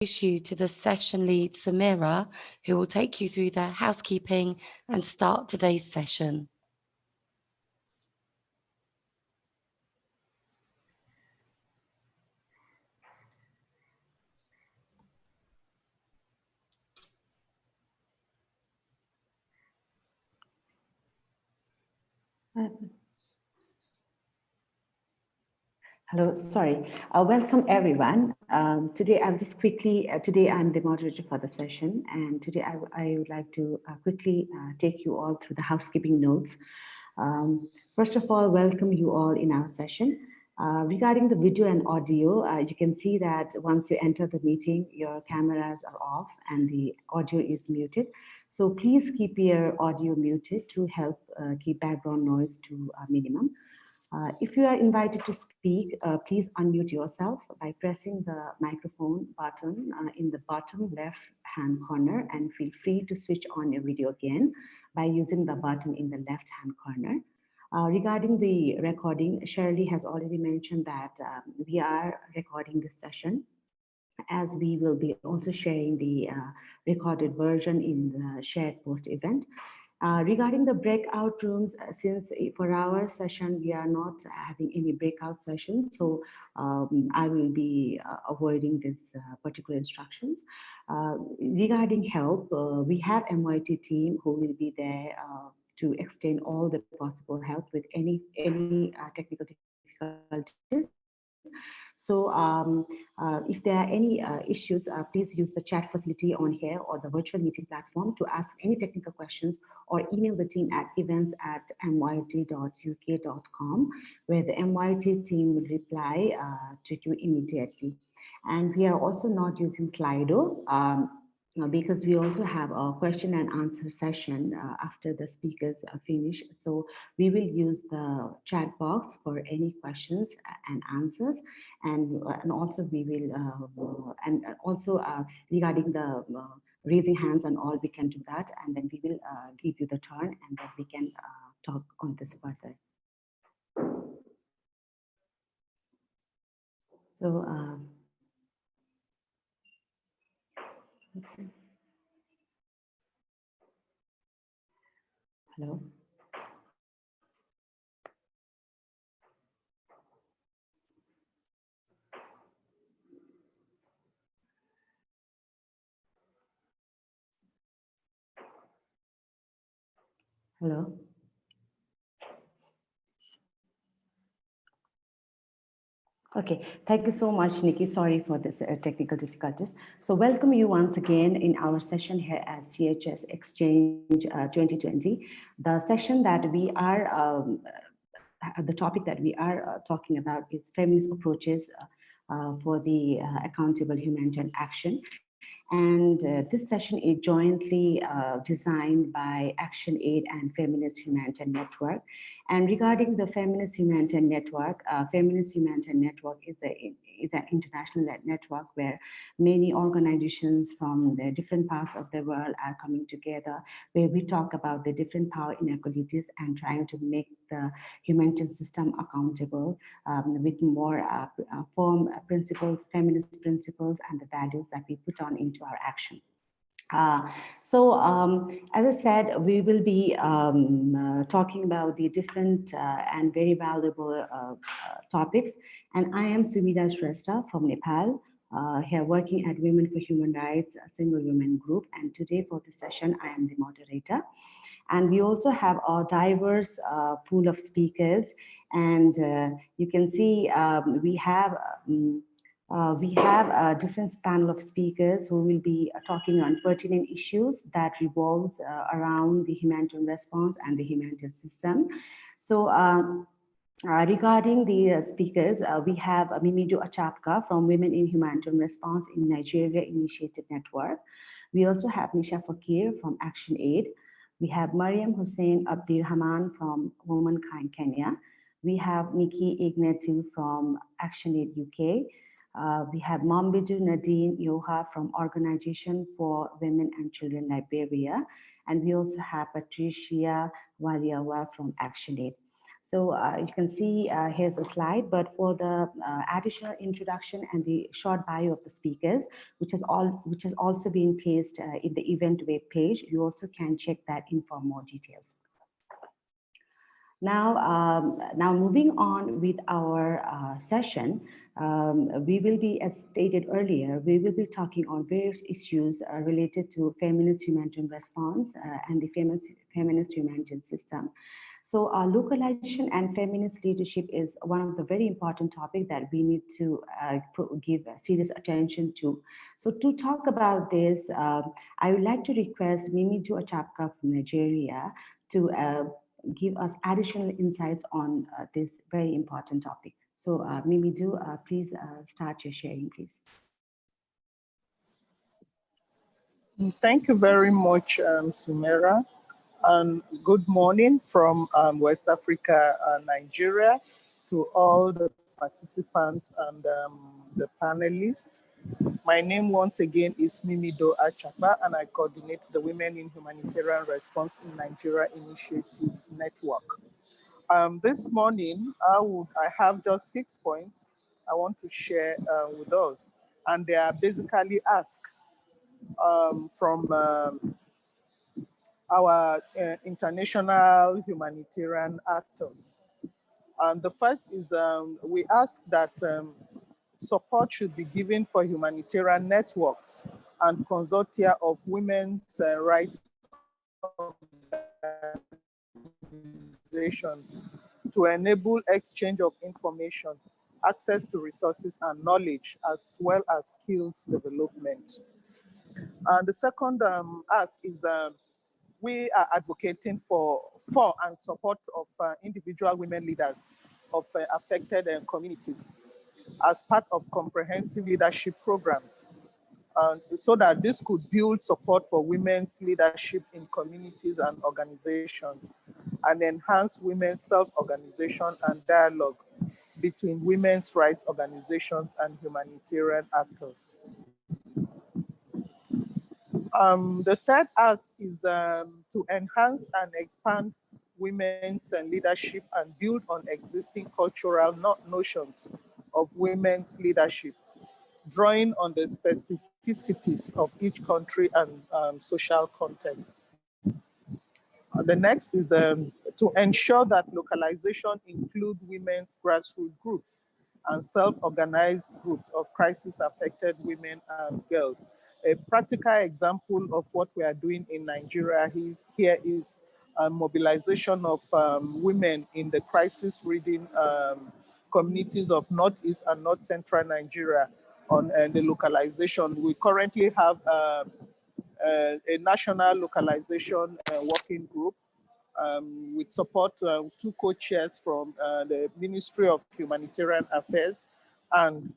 you to the session lead, Samira, who will take you through the housekeeping and start today's session. Hello, sorry. Welcome everyone. Today I'm just quickly, today I'm the moderator for the session, and today I would like to quickly take you all through the housekeeping notes. First of all, welcome you all in our session. Regarding the video and audio, you can see that once you enter the meeting, your cameras are off and the audio is muted. So please keep your audio muted to help keep background noise to a minimum. If you are invited to speak, please unmute yourself by pressing the microphone button in the bottom left-hand corner, and feel free to switch on your video again by using the button in the left-hand corner. Regarding the recording, Shirley has already mentioned that we are recording this session, as we will be also sharing the recorded version in the shared post event. Regarding the breakout rooms, since for our session, we are not having any breakout sessions, so I will be avoiding this particular instructions. Regarding help, we have MYT team who will be there to extend all the possible help with any technical difficulties. So if there are any issues, please use the chat facility on here or the virtual meeting platform to ask any technical questions, or email the team at events@myt.uk.com, where the MYT team will reply to you immediately. And we are also not using Slido, because we also have a question and answer session after the speakers finish. So we will use the chat box for any questions and answers, and also we will regarding the raising hands and all, we can do that, and then we will give you the turn, and then we can talk on this further. So okay. Hello. Hello. Okay, thank you so much, Nikki. Sorry for this technical difficulties. So welcome you once again in our session here at CHS Exchange 2020. The session that we are, the topic that we are talking about is feminist approaches for the accountable humanitarian action. And this session is jointly designed by ActionAid and Feminist Humanitarian Network. And regarding the Feminist Humanitarian Network, Feminist Humanitarian Network is an international network where many organizations from the different parts of the world are coming together, where we talk about the different power inequalities and trying to make the humanitarian system accountable with more firm principles, feminist principles, and the values that we put on into our action. As I said, we will be talking about the different and very valuable topics. And I am Sumida Shrestha from Nepal, here working at Women for Human Rights, a single women group. And today for this session, I am the moderator. And we also have a diverse pool of speakers. And you can see we have a different panel of speakers who will be talking on pertinent issues that revolves around the humanitarian response and the humanitarian system. So regarding the speakers, we have Mimidu Achapka from Women in Humanitarian Response in Nigeria Initiated Network. We also have Nisha Fakir from ActionAid. We have Mariam Hussein Abdirrahman from Womankind Kenya. We have Nikki Ignatiu from ActionAid UK. We have Mambidu Nadine Yoha from Organization for Women and Children Liberia. And we also have Patricia Waliawa from ActionAid. So you can see here's the slide, but for the additional introduction and the short bio of the speakers, which has also been placed in the event web page, you also can check that in for more details. Now moving on with our session, we will be, as stated earlier, we will be talking on various issues related to feminist humanitarian response and the feminist humanitarian system. So localization and feminist leadership is one of the very important topics that we need to give serious attention to. So to talk about this, I would like to request Mimi Achapka from Nigeria to give us additional insights on this very important topic. So Mimi, please start your sharing, please. Thank you very much, Sumera. And good morning from West Africa, Nigeria, to all the participants and the panelists. My name once again is Mimido Achapa, and I coordinate the Women in Humanitarian Response in Nigeria Initiative Network. This morning, I have just 6 points I want to share with us, and they are basically asked from our international humanitarian actors. And the first is we ask that support should be given for humanitarian networks and consortia of women's rights organizations to enable exchange of information, access to resources and knowledge, as well as skills development. And the second ask is we are advocating for and support of individual women leaders of affected communities as part of comprehensive leadership programs, so that this could build support for women's leadership in communities and organizations and enhance women's self-organization and dialogue between women's rights organizations and humanitarian actors. The third ask is to enhance and expand women's leadership and build on existing cultural notions of women's leadership, drawing on the specificities of each country and social context. The next is to ensure that localization include women's grassroots groups and self-organized groups of crisis-affected women and girls. A practical example of what we are doing in Nigeria here is mobilization of women in the crisis-ridden communities of Northeast and North Central Nigeria on the localization. We currently have a national localization working group with support 2 co-chairs from the Ministry of Humanitarian Affairs and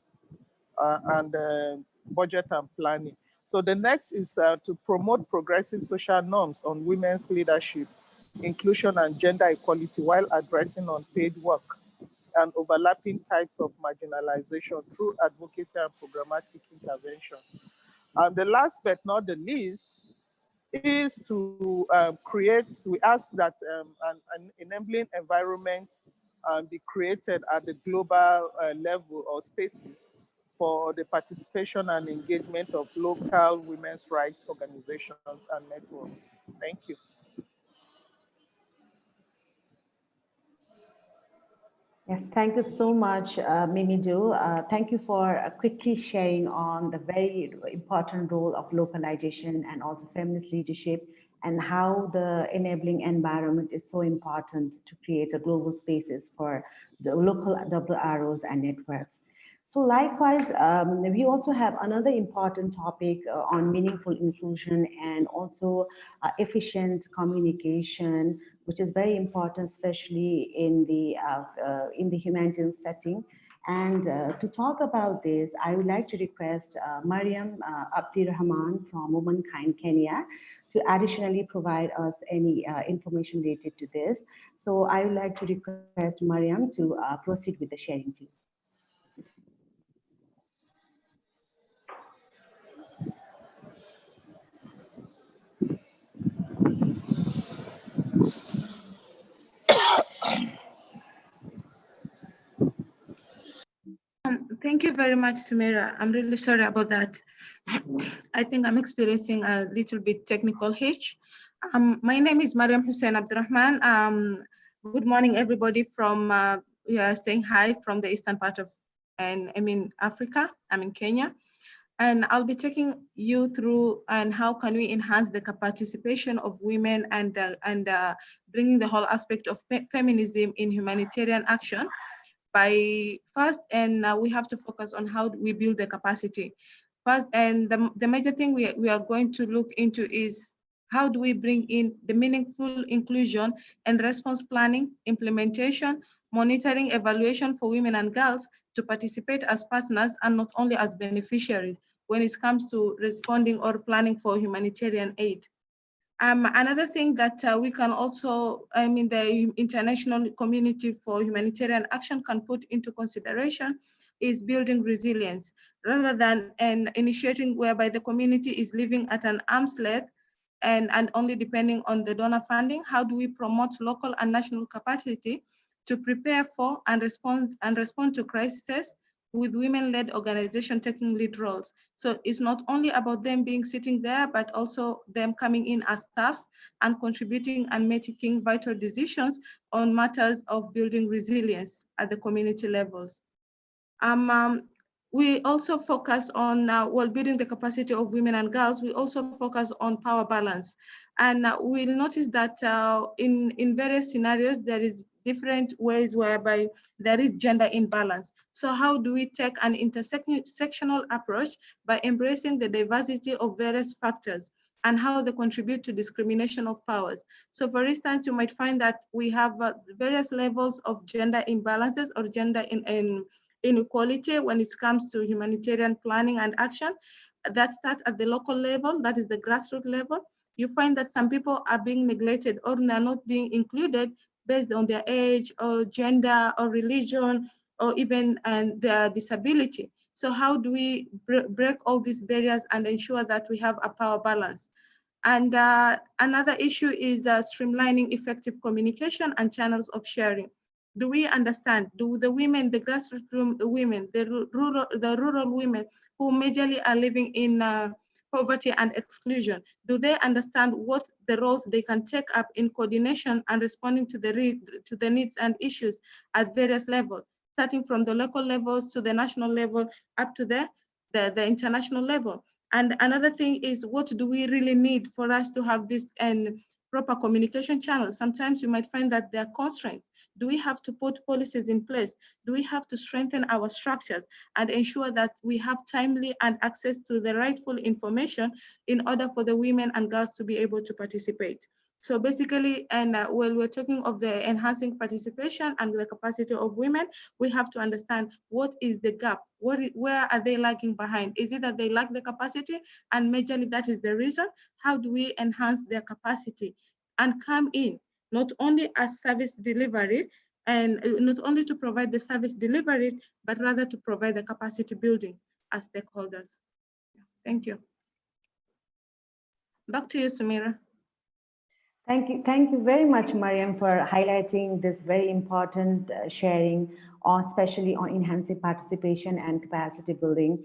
Budget and Planning. So the next is to promote progressive social norms on women's leadership, inclusion and gender equality while addressing unpaid work and overlapping types of marginalization through advocacy and programmatic intervention. And the last but not the least is to we ask that an enabling environment be created at the global level or spaces for the participation and engagement of local women's rights organizations and networks. Thank you. Yes, thank you so much, Mimidu. Thank you for quickly sharing on the very important role of localization and also feminist leadership and how the enabling environment is so important to create a global spaces for the local WROs and networks. So likewise, we also have another important topic on meaningful inclusion and also efficient communication, which is very important, especially in the humanitarian setting. And to talk about this, I would like to request Mariam Abdirahman from Womankind Kenya to additionally provide us any information related to this. So I would like to request Mariam to proceed with the sharing, please. Thank you very much, Sumira. I'm really sorry about that. I think I'm experiencing a little bit technical hitch. My name is Mariam Hussein Abdurrahman. Good morning, everybody from, we are saying hi from the eastern part of, and I'm in Africa, I'm in Kenya. And I'll be taking you through and how can we enhance the participation of women and bringing the whole aspect of feminism in humanitarian action by first, and we have to focus on how we build the capacity. First, and the major thing we are going to look into is how do we bring in the meaningful inclusion and response planning, implementation, monitoring, evaluation for women and girls to participate as partners and not only as beneficiaries when it comes to responding or planning for humanitarian aid. Another thing that we can also, the international community for humanitarian action can put into consideration is building resilience rather than an initiating whereby the community is living at an arm's length and only depending on the donor funding. How do we promote local and national capacity to prepare for and respond to crises with women-led organization taking lead roles? So it's not only about them being sitting there, but also them coming in as staffs and contributing and making vital decisions on matters of building resilience at the community levels. We also focus on, while building the capacity of women and girls, we also focus on power balance. And we'll notice that in various scenarios, there is different ways whereby there is gender imbalance. So how do we take an intersectional approach by embracing the diversity of various factors and how they contribute to discrimination of powers? So for instance, you might find that we have various levels of gender imbalances or gender inequality when it comes to humanitarian planning and action that start at the local level, that is the grassroots level. You find that some people are being neglected or they're not being included based on their age or gender or religion or even their disability. So how do we break all these barriers and ensure that we have a power balance? And another issue is streamlining effective communication and channels of sharing. Do we understand? Do the women, the grassroots women, the rural women who majorly are living in poverty and exclusion, do they understand what the roles they can take up in coordination and responding to the needs and issues at various levels, starting from the local levels to the national level up to the international level? And another thing is, what do we really need for us to have this and proper communication channels? Sometimes you might find that there are constraints. Do we have to put policies in place? Do we have to strengthen our structures and ensure that we have timely and access to the rightful information in order for the women and girls to be able to participate? So basically, and when we're talking of the enhancing participation and the capacity of women, we have to understand what is the gap, where are they lagging behind? Is it that they lack the capacity and majorly that is the reason? How do we enhance their capacity and come in, not only as service delivery and not only to provide the service delivery, but rather to provide the capacity building as stakeholders. Thank you. Back to you, Sumira. Thank you very much, Mariam, for highlighting this very important sharing, especially on enhancing participation and capacity building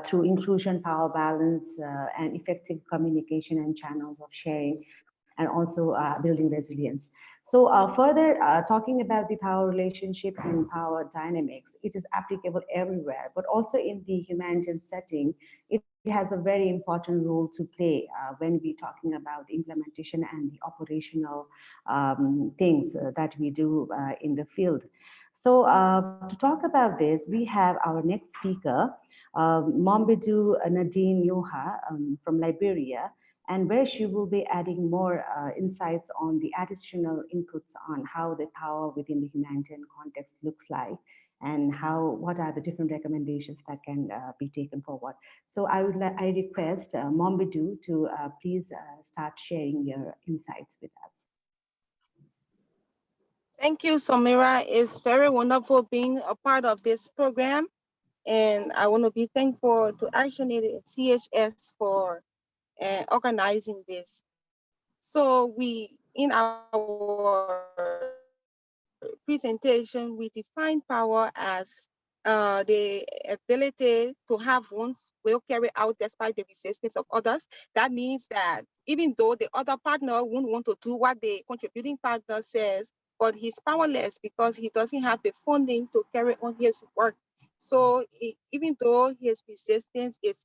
through inclusion, power balance, and effective communication and channels of sharing, and also building resilience. So further talking about the power relationship and power dynamics, it is applicable everywhere, but also in the humanitarian setting, it has a very important role to play when we're talking about the implementation and the operational things that we do in the field. So to talk about this, we have our next speaker, Mombidou Nadine Yoha from Liberia, and where she will be adding more insights on the additional inputs on how the power within the humanitarian context looks like, and what are the different recommendations that can be taken forward. So I request Mombidou to please start sharing your insights with us. Thank you, Samira. It's very wonderful being a part of this program. And I want to be thankful to ActionAid and CHS for organizing this. So in our presentation, we define power as the ability to have wounds will carry out despite the resistance of others. That means that even though the other partner won't want to do what the contributing partner says, but he's powerless because he doesn't have the funding to carry on his work. So even though his resistance is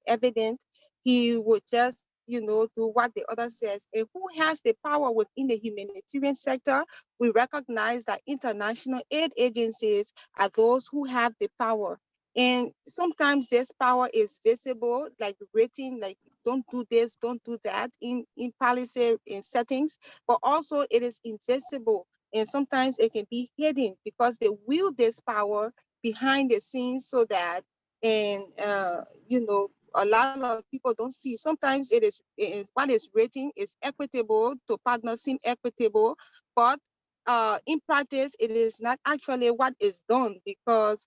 evident, he would just, do what the other says. And who has the power within the humanitarian sector? We recognize that international aid agencies are those who have the power. And sometimes this power is visible, like rating, like don't do this, don't do that in policy in settings, but also it is invisible. And sometimes it can be hidden because they wield this power behind the scenes so that, and a lot of people don't see. Sometimes it is what is rating is equitable to partners, seem equitable, but in practice, it is not actually what is done because,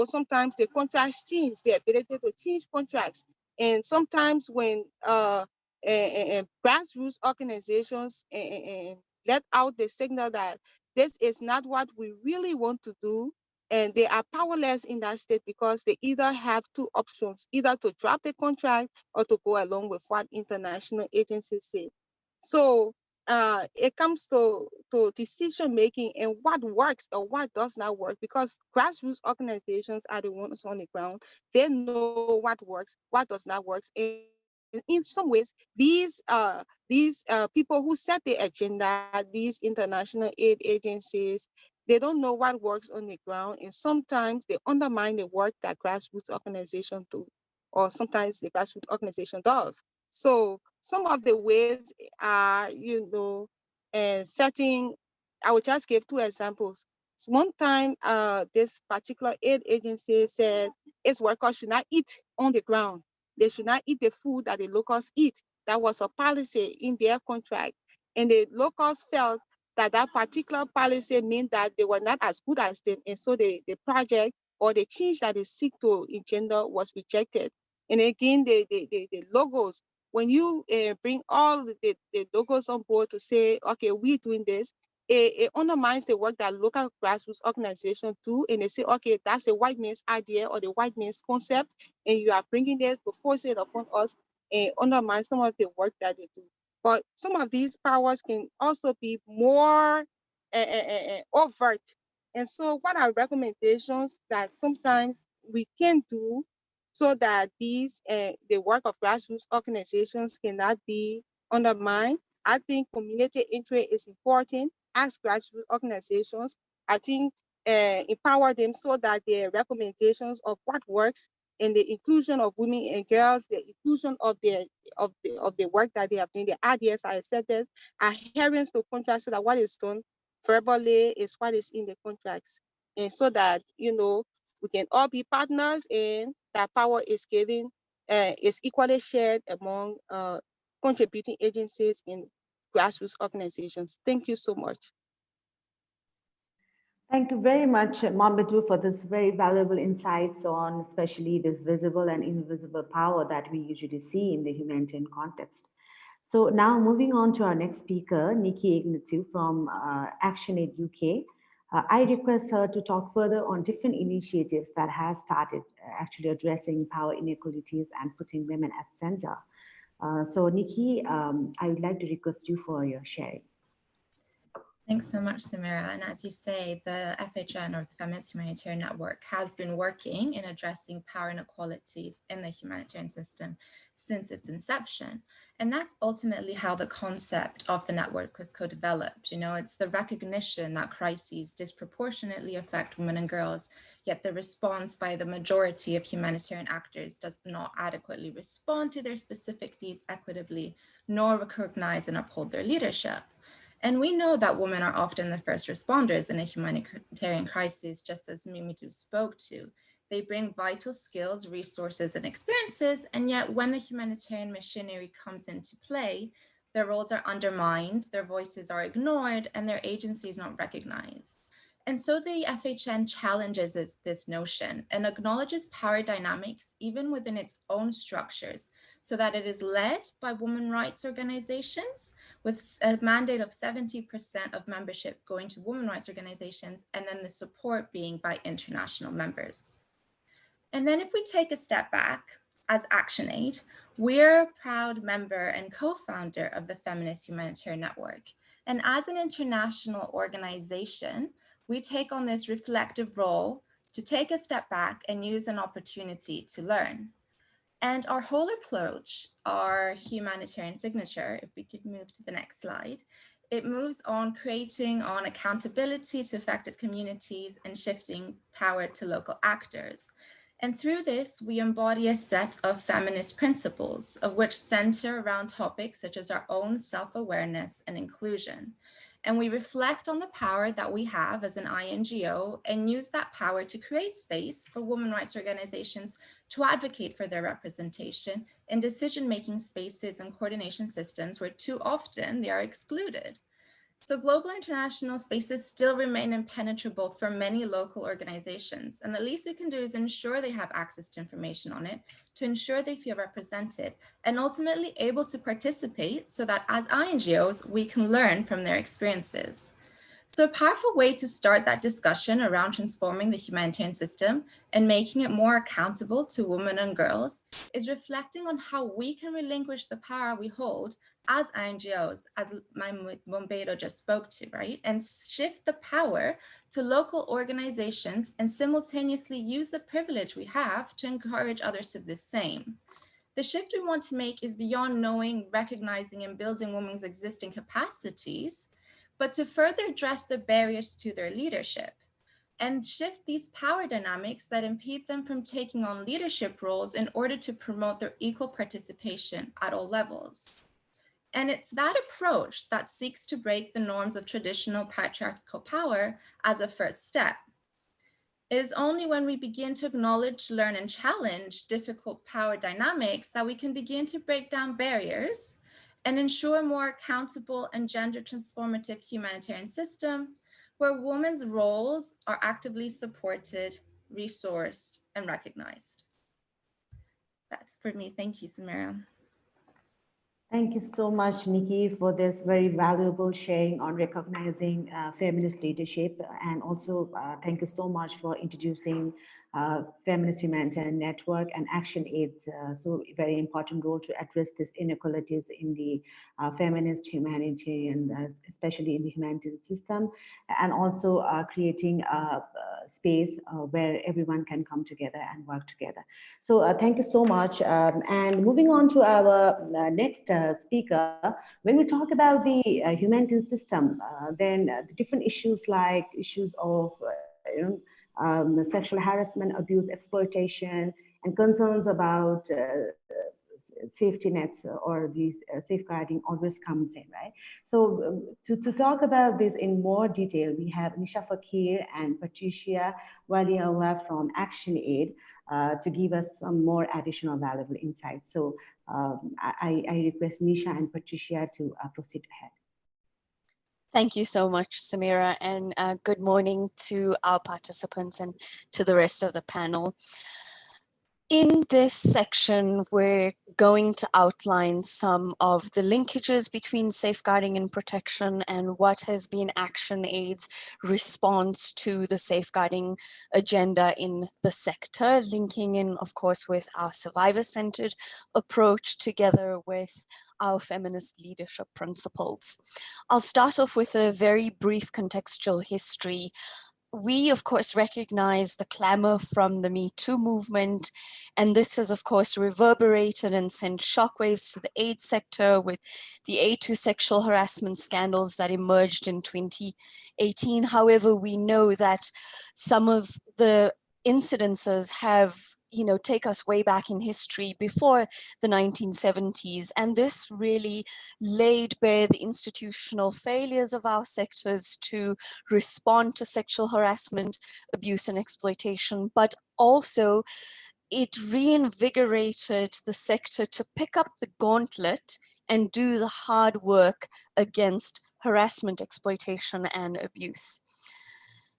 sometimes the contracts change, the ability to change contracts. And sometimes when grassroots organizations let out the signal that this is not what we really want to do, and they are powerless in that state because they either have two options, either to drop the contract or to go along with what international agencies say. So it comes to decision making and what works or what does not work, because grassroots organizations are the ones on the ground. They know what works, what does not work. And in some ways, these people who set the agenda, these international aid agencies, they don't know what works on the ground, and sometimes they undermine the work that grassroots organizations do, or sometimes the grassroots organization does. So some of the ways are, setting, I will just give two examples. So one time, this particular aid agency said its workers should not eat on the ground. They should not eat the food that the locals eat. That was a policy in their contract. And the locals felt that that particular policy meant that they were not as good as them. And so the project or the change that they seek to engender was rejected. And again, the logos, when you bring all the logos on board to say, okay, we're doing this, it undermines the work that local grassroots organizations do. And they say, okay, that's the white man's idea or the white man's concept, and you are bringing this to force it upon us and undermine some of the work that they do. But some of these powers can also be more overt. And so what are recommendations that sometimes we can do so that these the work of grassroots organizations cannot be undermined? I think community interest is important. Ask grassroots organizations, I think, empower them so that their recommendations of what works and the inclusion of women and girls, the inclusion of the work that they have done, the ideas are accepted, adherence to contracts so that what is done verbally is what is in the contracts. And so that, we can all be partners and that power is given, is equally shared among contributing agencies and grassroots organizations. Thank you so much. Thank you very much, Mamadou, for this very valuable insights on especially this visible and invisible power that we usually see in the humanitarian context. So now moving on to our next speaker, Nikki Ignatiu from ActionAid UK. I request her to talk further on different initiatives that has started actually addressing power inequalities and putting women at center. So Nikki, I would like to request you for your sharing. Thanks so much, Samira. And as you say, the FHN, or the Feminist Humanitarian Network, has been working in addressing power inequalities in the humanitarian system since its inception. And that's ultimately how the concept of the network was co-developed. It's the recognition that crises disproportionately affect women and girls, yet the response by the majority of humanitarian actors does not adequately respond to their specific needs equitably, nor recognize and uphold their leadership. And we know that women are often the first responders in a humanitarian crisis, just as Mamadou spoke to. They bring vital skills, resources, and experiences, and yet when the humanitarian machinery comes into play, their roles are undermined, their voices are ignored, and their agency is not recognized. And so the FHN challenges this notion and acknowledges power dynamics even within its own structures, so that it is led by women rights organizations with a mandate of 70% of membership going to women rights organizations, and then the support being by international members. And then if we take a step back, as ActionAid, we're a proud member and co-founder of the Feminist Humanitarian Network. And as an international organization, we take on this reflective role to take a step back and use an opportunity to learn. And our whole approach, our humanitarian signature, if we could move to the next slide, it moves on creating on accountability to affected communities and shifting power to local actors. And through this, we embody a set of feminist principles, of which center around topics such as our own self-awareness and inclusion. And we reflect on the power that we have as an INGO and use that power to create space for women rights organizations to advocate for their representation in decision-making spaces and coordination systems where too often they are excluded. So global international spaces still remain impenetrable for many local organizations. And the least we can do is ensure they have access to information on it, to ensure they feel represented and ultimately able to participate so that as INGOs, we can learn from their experiences. So a powerful way to start that discussion around transforming the humanitarian system and making it more accountable to women and girls is reflecting on how we can relinquish the power we hold as INGOs, as Mombedo just spoke to, right? And shift the power to local organizations and simultaneously use the privilege we have to encourage others to do the same. The shift we want to make is beyond knowing, recognizing, and building women's existing capacities, but to further address the barriers to their leadership and shift these power dynamics that impede them from taking on leadership roles in order to promote their equal participation at all levels. And it's that approach that seeks to break the norms of traditional patriarchal power as a first step. It is only when we begin to acknowledge, learn, and challenge difficult power dynamics that we can begin to break down barriers and ensure a more accountable and gender transformative humanitarian system where women's roles are actively supported, resourced, and recognized. That's for me. Thank you, Samira. Thank you so much, Nikki, for this very valuable sharing on recognizing feminist leadership. And also, thank you so much for introducing Feminist Humanitarian Network and ActionAid. So very important role to address these inequalities in the feminist humanitarian, especially in the humanitarian system, and also creating a space where everyone can come together and work together. So thank you so much. And moving on to our next speaker, when we talk about the humanitarian system, then the different issues like issues of sexual harassment, abuse, exploitation, and concerns about safety nets or these safeguarding always comes in, right? So to talk about this in more detail, we have Nisha Fakir and Patricia Waliaula from ActionAid to give us some more additional valuable insights. So I request Nisha and Patricia to proceed ahead. Thank you so much, Samira, and good morning to our participants and to the rest of the panel. In this section, we're going to outline some of the linkages between safeguarding and protection and what has been ActionAid's response to the safeguarding agenda in the sector, linking in, of course, with our survivor-centered approach together with our feminist leadership principles. I'll start off with a very brief contextual history. We, of course, recognize the clamor from the Me Too movement, and this has, of course, reverberated and sent shockwaves to the aid sector with the A2 sexual harassment scandals that emerged in 2018. However, we know that some of the incidences have take us way back in history before the 1970s. And this really laid bare the institutional failures of our sectors to respond to sexual harassment, abuse, and exploitation, but also it reinvigorated the sector to pick up the gauntlet and do the hard work against harassment, exploitation, and abuse.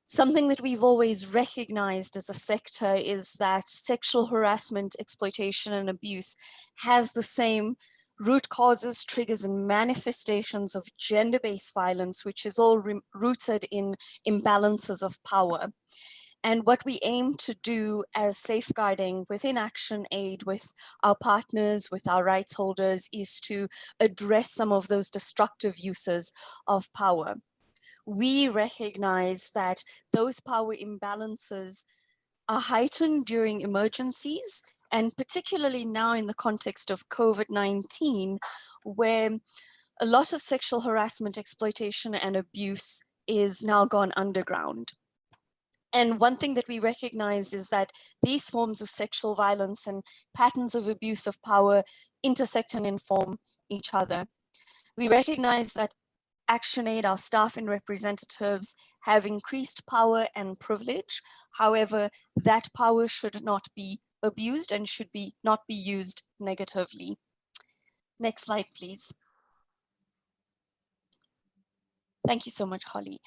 Something that we've always recognized as a sector is that sexual harassment, exploitation, and abuse has the same root causes, triggers, and manifestations of gender-based violence, which is all rooted in imbalances of power. And what we aim to do as safeguarding within ActionAid with our partners, with our rights holders, is to address some of those destructive uses of power. We recognize that those power imbalances are heightened during emergencies, and particularly now in the context of COVID-19, where a lot of sexual harassment, exploitation, and abuse is now gone underground. And one thing that we recognize is that these forms of sexual violence and patterns of abuse of power intersect and inform each other. We recognize that ActionAid, our staff and representatives, have increased power and privilege. However, that power should not be abused and should not be used negatively. Next slide, please. Thank you so much, Holly.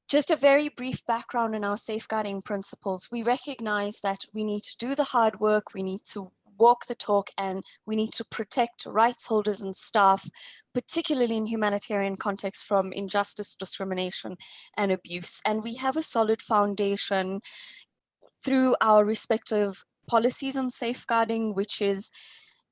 Just a very brief background on our safeguarding principles. We recognize that we need to do the hard work, we need to walk the talk, and we need to protect rights holders and staff, particularly in humanitarian contexts, from injustice, discrimination, and abuse. And we have a solid foundation through our respective policies on safeguarding, which is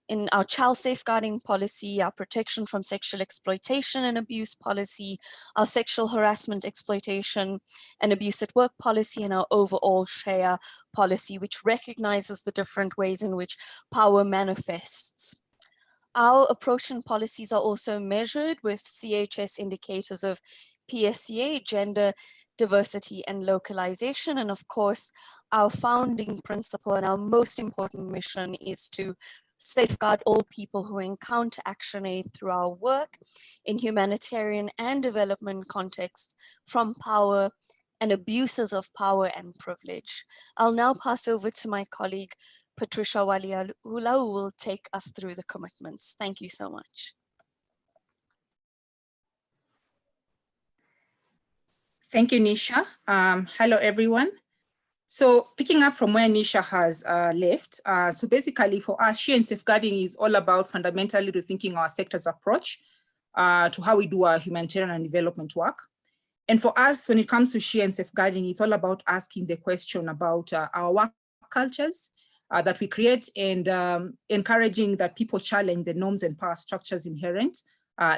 in our child safeguarding policy, our protection from sexual exploitation and abuse policy, our sexual harassment, exploitation, and abuse at work policy, and our overall share policy, which recognizes the different ways in which power manifests. Our approach and policies are also measured with CHS indicators of PSCA, gender, diversity, and localization. And of course, our founding principle and our most important mission is to safeguard all people who encounter ActionAid through our work in humanitarian and development contexts from power and abuses of power and privilege. I'll now pass over to my colleague, Patricia Waliahula, who will take us through the commitments. Thank you so much. Thank you, Nisha. Hello, everyone. So picking up from where Nisha has left, so basically for us, She and Safeguarding is all about fundamentally rethinking our sector's approach to how we do our humanitarian and development work. And for us, when it comes to She and Safeguarding, it's all about asking the question about our work cultures that we create and encouraging that people challenge the norms and power structures inherent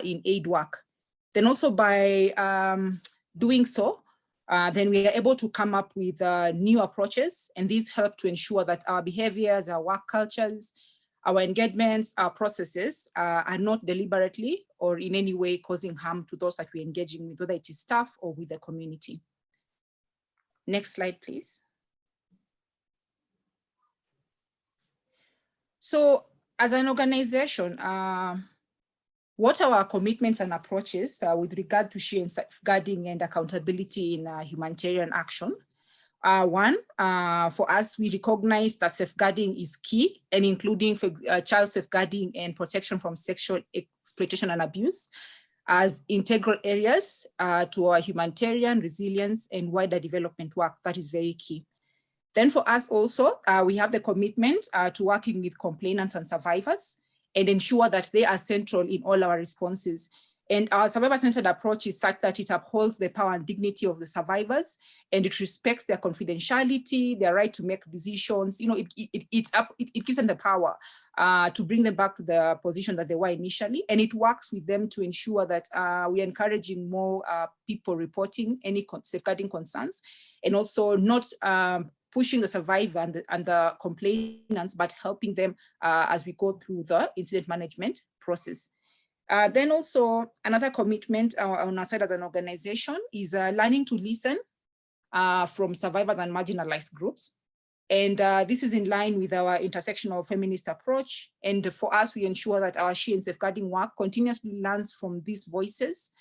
in aid work. Then also by doing so, then we are able to come up with new approaches, and these help to ensure that our behaviors, our work cultures, our engagements, our processes are not deliberately or in any way causing harm to those that we're engaging with, whether it is staff or with the community. Next slide, please. So as an organization, what are our commitments and approaches with regard to She and Safeguarding and accountability in humanitarian action? One, for us, we recognize that safeguarding is key, and including child safeguarding and protection from sexual exploitation and abuse as integral areas to our humanitarian resilience and wider development work. That is very key. Then for us also, we have the commitment to working with complainants and survivors and ensure that they are central in all our responses. And our survivor-centered approach is such that it upholds the power and dignity of the survivors, and it respects their confidentiality, their right to make decisions. You know, it gives them the power to bring them back to the position that they were initially, and it works with them to ensure that we are encouraging more people reporting any safeguarding concerns, and also not pushing the survivor and the complainants, but helping them as we go through the incident management process. Then also another commitment on our side as an organization is learning to listen from survivors and marginalized groups. And this is in line with our intersectional feminist approach. And for us, we ensure that our She and Safeguarding work continuously learns from these voices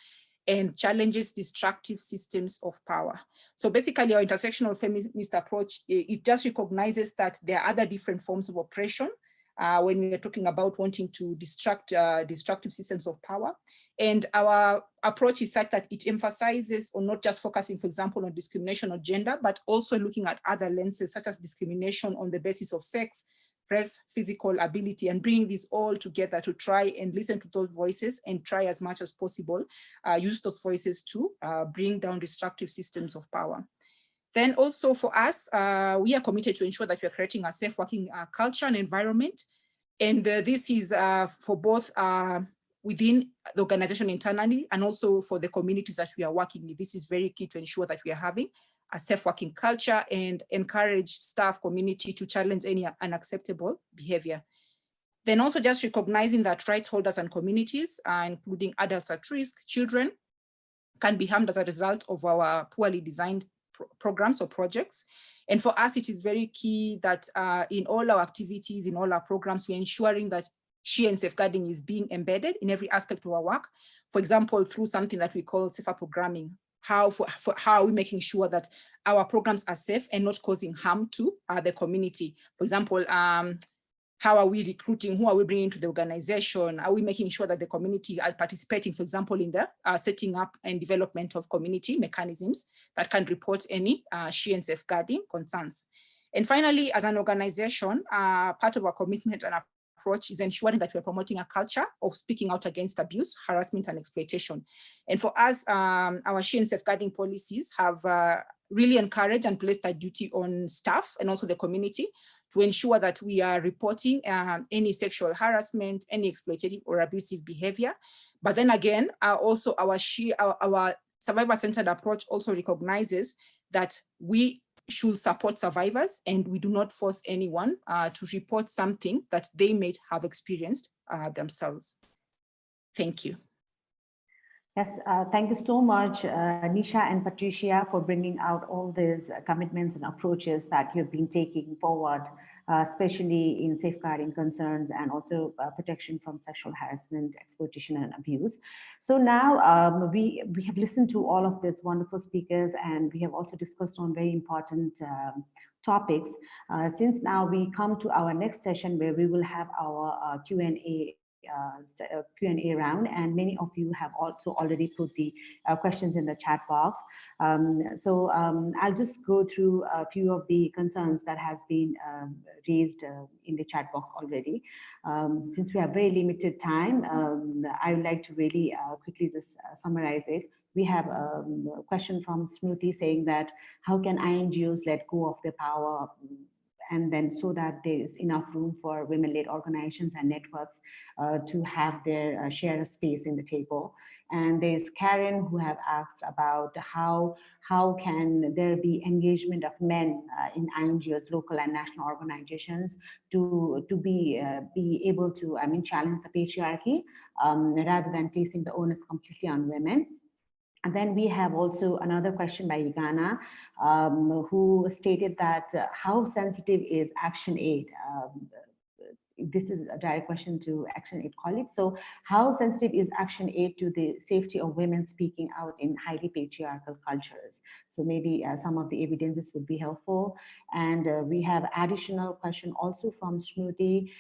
and challenges destructive systems of power. So basically our intersectional feminist approach, it just recognizes that there are other different forms of oppression when we are talking about wanting to destructive systems of power. And our approach is such that it emphasizes on not just focusing, for example, on discrimination or gender, but also looking at other lenses such as discrimination on the basis of sex, race, physical ability, and bringing these all together to try and listen to those voices and try as much as possible, use those voices to bring down destructive systems of power. Then also for us, we are committed to ensure that we are creating a safe working culture and environment. And this is for both within the organization internally and also for the communities that we are working with. This is very key to ensure that we are having a safe working culture and encourage staff community to challenge any unacceptable behavior. Then also just recognizing that rights holders and communities, including adults at risk, children, can be harmed as a result of our poorly designed programs or projects. And for us, it is very key that in all our activities, in all our programs, we're ensuring that she and safeguarding is being embedded in every aspect of our work. For example, through something that we call safer programming. How are we making sure that our programs are safe and not causing harm to the community? For example, how are we recruiting? Who are we bringing to the organization? Are we making sure that the community are participating, for example, in the setting up and development of community mechanisms that can report any she and safeguarding concerns? And finally, as an organization, part of our commitment and approach is ensuring that we're promoting a culture of speaking out against abuse, harassment, and exploitation. And for us, our she and safeguarding policies have really encouraged and placed a duty on staff and also the community to ensure that we are reporting any sexual harassment, any exploitative or abusive behavior. But then again, also our survivor-centered approach also recognizes that we should support survivors and we do not force anyone to report something that they may have experienced themselves. Thank you. Yes, thank you so much, Nisha and Patricia, for bringing out all these commitments and approaches that you've been taking forward, especially in safeguarding concerns and also protection from sexual harassment, exploitation, and abuse. So now we have listened to all of these wonderful speakers, and we have also discussed on very important topics. Since now we come to our next session where we will have our Q&A round, and many of you have also already put the questions in the chat box. I'll just go through a few of the concerns that has been raised in the chat box already. Since we have very limited time, I would like to really quickly just summarize it. We have a question from Smruti saying that how can INGOs let go of their power, and then so that there is enough room for women-led organizations and networks to have their share of space in the table. And there's Karen who have asked about how can there be engagement of men in INGOs, local and national organizations, to be able to, challenge the patriarchy rather than placing the onus completely on women. And then we have also another question by Igana, who stated that how sensitive is ActionAid? This is a direct question to ActionAid colleagues. So how sensitive is ActionAid to the safety of women speaking out in highly patriarchal cultures? So maybe some of the evidences would be helpful. And we have additional question also from Smruti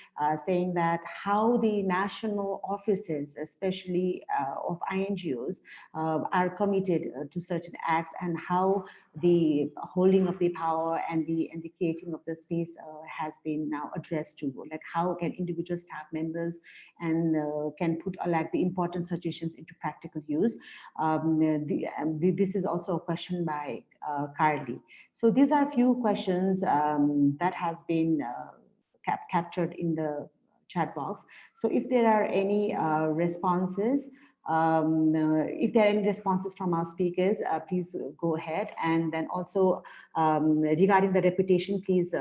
saying that how the national offices, especially of INGOs, are committed to certain acts, and how the holding of the power and the creating of the space has been now addressed to, like how can individual staff members and can put like the important suggestions into practical use. This is also a question by Carly. So these are a few questions that has been captured in the chat box. So if there are any responses, if there are any responses from our speakers, please go ahead. And then also regarding the repetition, please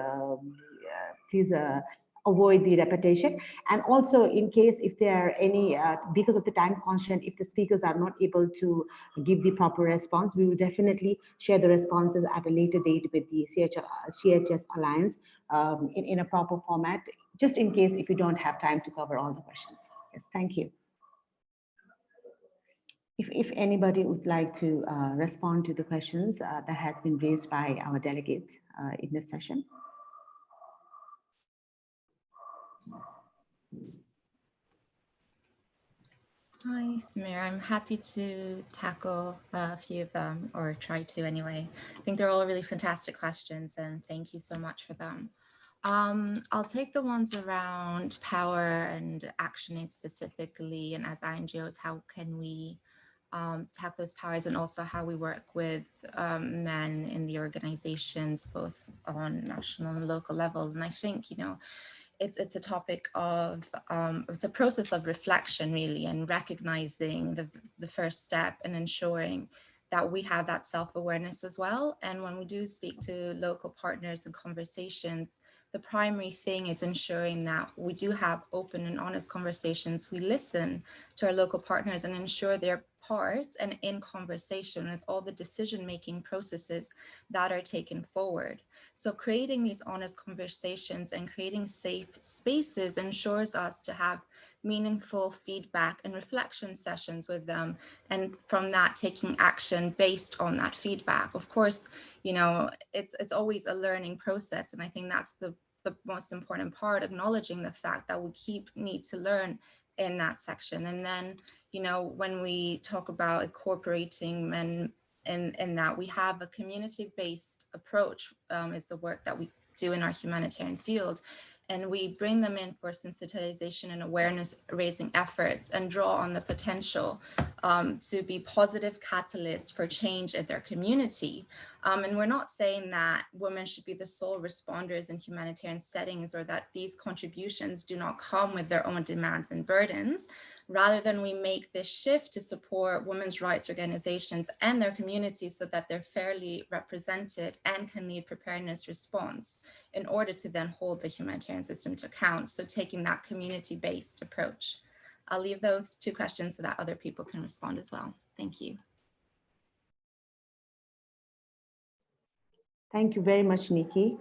avoid the repetition. And also in case if there are any, because of the time constraint, if the speakers are not able to give the proper response, we will definitely share the responses at a later date with the CHS Alliance in a proper format, just in case if you don't have time to cover all the questions. Yes, thank you. If anybody would like to respond to the questions that has been raised by our delegates in this session. Hi, Samira. I'm happy to tackle a few of them, or try to anyway. I think they're all really fantastic questions, and thank you so much for them. I'll take the ones around power and ActionAid specifically, and as NGOs, how can we tackle those powers, and also how we work with men in the organizations, both on national and local level. And I think, you know, it's a topic of, it's a process of reflection really, and recognizing the first step and ensuring that we have that self-awareness as well. And when we do speak to local partners and conversations, the primary thing is ensuring that we do have open and honest conversations. We listen to our local partners and ensure they're part and in conversation with all the decision-making processes that are taken forward. So creating these honest conversations and creating safe spaces ensures us to have meaningful feedback and reflection sessions with them, and from that taking action based on that feedback. Of course, you know, it's always a learning process, and I think that's the most important part, acknowledging the fact that we need to learn in that section. And then, you know, when we talk about incorporating men in that, we have a community-based approach, is the work that we do in our humanitarian field. And we bring them in for sensitization and awareness raising efforts, and draw on the potential to be positive catalysts for change in their community. And we're not saying that women should be the sole responders in humanitarian settings, or that these contributions do not come with their own demands and burdens. Rather than we make this shift to support women's rights organizations and their communities so that they're fairly represented and can lead preparedness response in order to then hold the humanitarian system to account. So taking that community-based approach. I'll leave those two questions so that other people can respond as well. Thank you. Thank you very much, Nikki.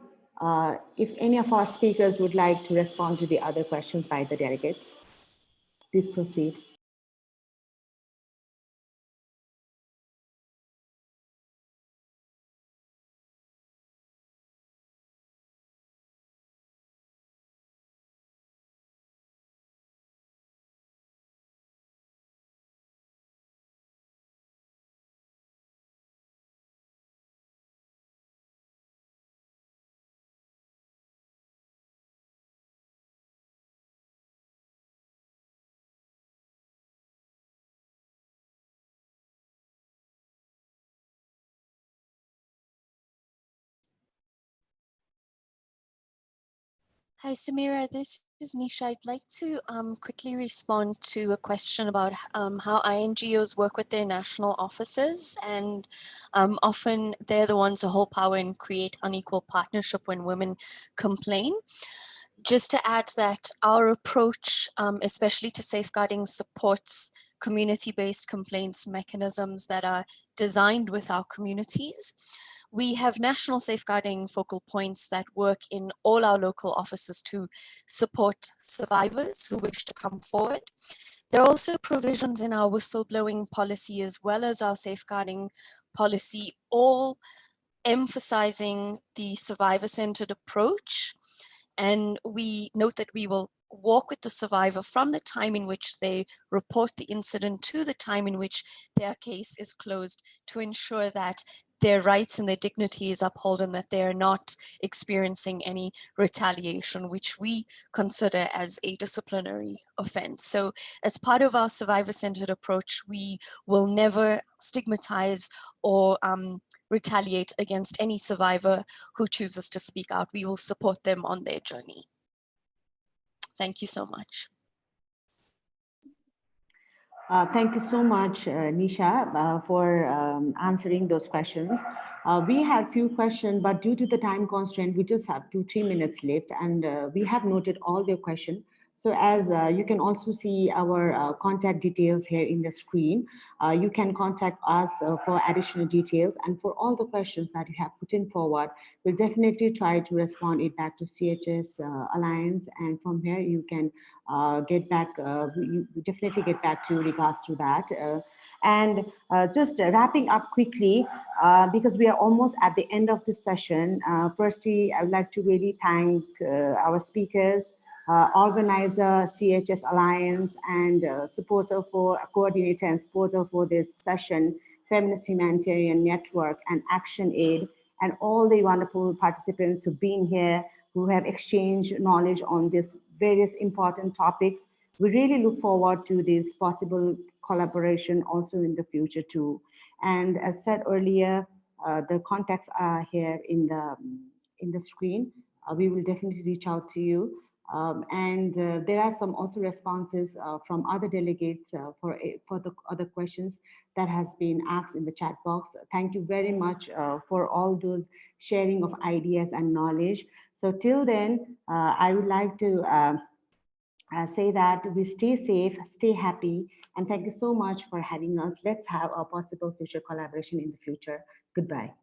If any of our speakers would like to respond to the other questions by the delegates, please proceed. Hi, Samira, this is Nisha. I'd like to quickly respond to a question about how INGOs work with their national offices, and often they're the ones who hold power and create unequal partnership when women complain. Just to add that our approach, especially to safeguarding, supports community-based complaints mechanisms that are designed with our communities. We have national safeguarding focal points that work in all our local offices to support survivors who wish to come forward. There are also provisions in our whistleblowing policy as well as our safeguarding policy, all emphasizing the survivor-centered approach. And we note that we will walk with the survivor from the time in which they report the incident to the time in which their case is closed, to ensure that their rights and their dignity is upheld and that they are not experiencing any retaliation, which we consider as a disciplinary offense. So as part of our survivor-centered approach, we will never stigmatize or retaliate against any survivor who chooses to speak out. We will support them on their journey. Thank you so much. Thank you so much, Nisha, for answering those questions. We have few questions, but due to the time constraint, we just have 2-3 minutes left, and we have noted all their questions. So as you can also see our contact details here in the screen, you can contact us for additional details, and for all the questions that you have put in forward, we'll definitely try to respond it back to CHS Alliance, and from here you can get back, you definitely get back to regards to that. And just wrapping up quickly, because we are almost at the end of this session. Firstly, I would like to really thank our speakers, organizer, CHS Alliance, and coordinator and supporter for this session, Feminist Humanitarian Network and ActionAid, and all the wonderful participants who've been here, who have exchanged knowledge on these various important topics. We really look forward to this possible collaboration also in the future too. And as said earlier, the contacts are here in the screen. We will definitely reach out to you. There are some also responses from other delegates for the other questions that has been asked in the chat box. Thank you very much for all those sharing of ideas and knowledge. So till then, I would like to say that we stay safe, stay happy, and thank you so much for having us. Let's have a possible future collaboration in the future. Goodbye.